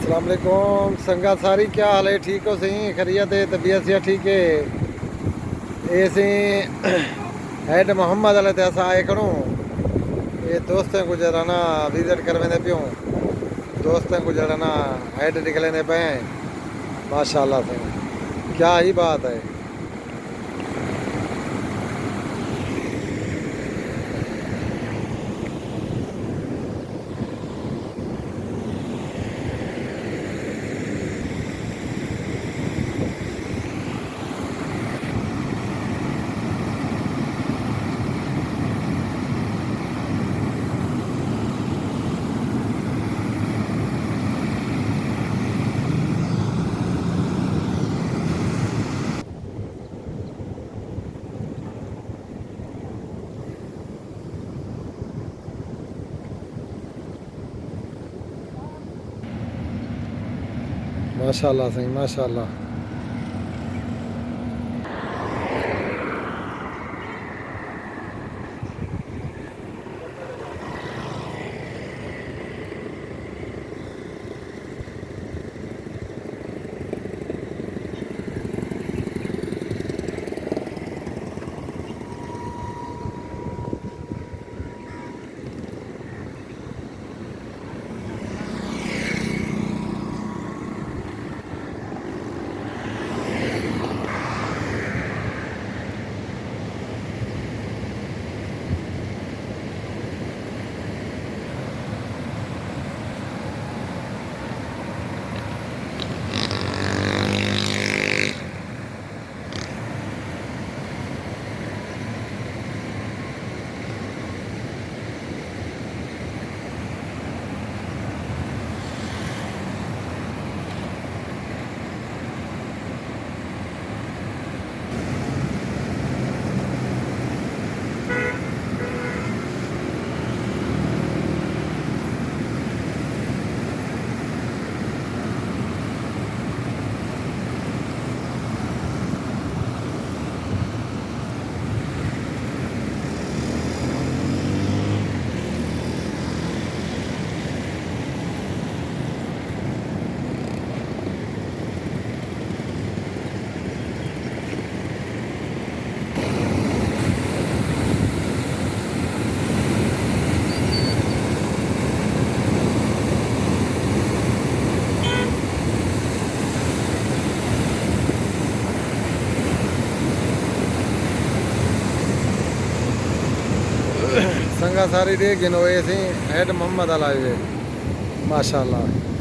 अस्सलाम वालेकुम संगा सारी क्या हाल है। ठीक हो सही खरीत है तबीयत से ठीक है। ये सी हैड मोहम्मद अल ते असां आए खड़ो ये दोस्तें को जरा विजिट करवेंदे पियूं। दोस्तें को जरा हैड निकलेंदे पे माशाल्लाह से क्या ही बात है। माशाल्लाह सही माशाल्लाह। संगा सारी दे गिनो ऐसे हेड मोहम्मद अल आए माशाल्लाह।